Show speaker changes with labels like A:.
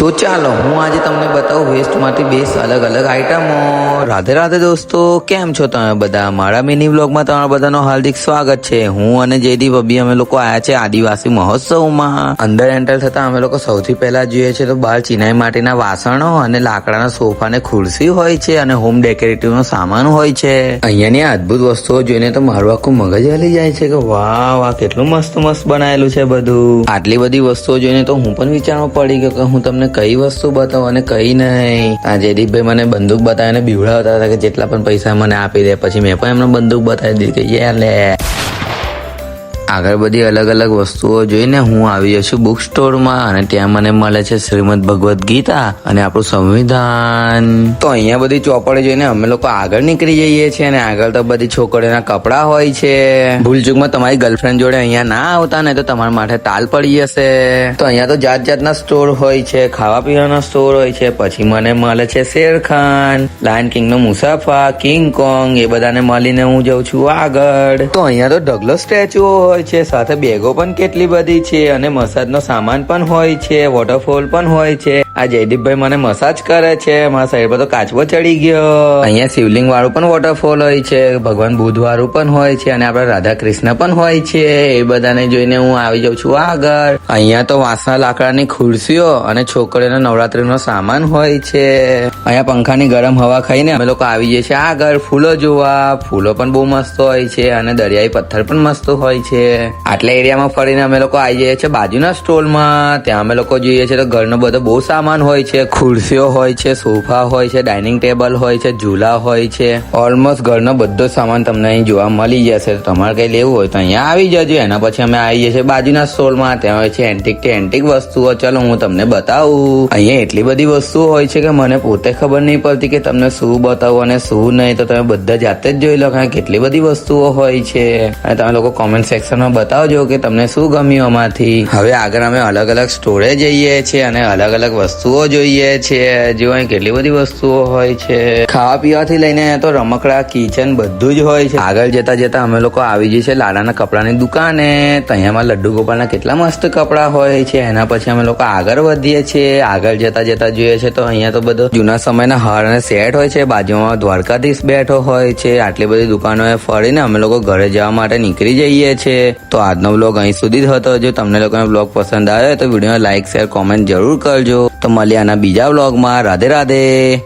A: તો ચાલો હું આજે તમને બતાવું વેસ્ટમાંથી બેસ્ટ અલગ અલગ આઈટમો. રાધે રાધે દોસ્તો, કેમ છો તમે બધા? મારા મિની વ્લોગમાં તમારા બધાનો હાર્દિક સ્વાગત છે. હું અને જયદીપ અભી અમે લોકો આયા છે આદિવાસી મહોત્સવમાં. અંદર એન્ટર થતા અમે લોકો સૌથી પહેલા જોઈએ છે તો બહાર ચિનાઈ માટીના વાસણો અને લાકડાના સોફા ને ખુરશી હોય છે અને હોમ ડેકોરેટિવ નો સામાન હોય છે. અહીંયાની અદભુત વસ્તુઓ જોઈને તો મારું આખું મગજ હલી જાય છે કે વાહ વાહ, કેટલું મસ્ત મસ્ત બનાયેલું છે બધું. આટલી બધી વસ્તુઓ જોઈને તો હું પણ વિચારવા પડી ગયો કે હું તમને કઈ વસ્તુ બતાવું અને કઈ નહીં. આ જયદીપભાઈ મને બંદૂક બતાવીને બીવડાવતા હતા કે જેટલા પણ પૈસા મને આપી દે. પછી મેં પણ એમને બંદૂક બતાવી દીધી કે લે. આગળ બધી અલગ અલગ વસ્તુઓ જોઈને હું આવી જઉં છું બુક સ્ટોરમાં અને ત્યાં મને મળે છે શ્રીમદ ભગવદ્ ગીતા અને આપણું સંવિધાન. તો અહીંયા બધી ચોપડી જોઈને અમે લોકો આગળ નીકળી જઈએ છીએ અને આગળ તો બધી છોકરીઓના કપડા હોય છે. ભૂલચૂકમાં તમારી ગર્લફ્રેન્ડ જોડે અહીંયા ના આવતા ને તો તમારા માટે તાલ પડી જશે. તો અહીંયા તો જાત જાતના સ્ટોર હોય છે, ખાવા પીવાના સ્ટોર હોય છે. પછી મને મળે છે શેરખાન, લાયન કિંગ નો મુસાફા, કિંગ કોંગ, એ બધાને મળીને હું જઉં છું આગળ. તો અહીંયા તો ઢગલો સ્ટેચ્યુ હોય છે, સાથે બેગો પણ કેટલી બધી છે અને મસાજ નો સામાન પણ હોય છે, વોટરફોલ પણ હોય છે. આ જયદીપભાઈ મને મસાજ કરે છે, મારા શરીર પર તો કાચબો ચડી ગયો. અહીંયા શિવલિંગ વાળું પણ વોટરફોલ હોય છે, ભગવાન બુદ્ધ વાળું પણ હોય છે અને આપડા રાધા કૃષ્ણ પણ હોય છે. એ બધાને જોઈને હું આવી જાઉં છું આગળ. અહીંયા તો વાંસના લાકડાની ખુરશીઓ અને છોકરીઓના નવરાત્રીનો સામાન હોય છે. અહીંયા પંખાની ગરમ હવા ખાઈને અમે લોકો આવી જઈએ છીએ આગળ ફૂલો જોવા. ફૂલો પણ બહુ મસ્ત હોય છે અને દરિયાઈ પથ્થર પણ મસ્ત હોય છે. આટલા એરિયામાં ફરીને અમે લોકો આવી જઈએ છીએ બાજુના સ્ટોલમાં. ત્યાં અમે લોકો જોઈએ છીએ તો ઘરનો બધો બહુ સામાન હોય છે. ખુરશીઓ હોય છે, સોફા હોય છે, ડાઇનિંગ ટેબલ હોય છે, ઝૂલા હોય છે. ઓલમોસ્ટ ઘરનો બધો સામાન તમને અહીં જોવા મળી જશે. તમારે કઈ લેવું હોય તો અહીંયા આવી જજો. એના પછી અમે આવી જઈએ છીએ બાજુના સ્ટોલમાં. ત્યાં હોય છે એન્ટિક થી એન્ટિક વસ્તુઓ. ચલો હું તમને બતાવું. અહીંયા એટલી બધી વસ્તુઓ હોય છે કે મને પોતે ખબર નહીં પડતી કે તમને શું બતાવું અને શું નહીં. તો તમે બધા જાતે જ જોઈ લો કે કેટલી બધી વસ્તુઓ હોય છે અને તમે લોકો કોમેન્ટ સેક્શનમાં બતાવજો કે તમને શું ગમ્યું આમાંથી. હવે આગળ અમે અલગ અલગ સ્ટોરે જઈએ છીએ અને અલગ અલગ વસ્તુઓ જોઈએ છીએ. જો અહીં કેટલી બધી વસ્તુઓ હોય છે, ખાવા પીવાથી લઈને તો રમકડા, કિચન બધું જ હોય છે. આગળ જતા જતા અમે લોકો આવી જઈએ છીએ લાલાના કપડાની દુકાને. તો અહીંયામાં લડ્ડુ ગોપાલના કેટલા મસ્ત કપડા હોય છે. એના પછી અમે લોકો આગળ વધીએ છીએ. આગળ જતા જતા જોઈએ છે તો અહીંયા તો બધો જૂના સમયના હાર અને સેટ હોય છે. બાજુમાં દ્વારકાધીશ બેઠો હોય છે. આટલી બધી દુકાનોએ ફરીને અમે લોકો ઘરે જવા માટે નીકળી જઈએ છીએ. તો આજનો બ્લોગ અહીં સુધી જ હતો. જો તમને લોકોને બ્લોગ પસંદ આવે તો વિડીયો લાઈક, શેર, કોમેન્ટ જરૂર કરજો. તો મળીએ આના બીજા બ્લોગમાં. રાધે રાધે.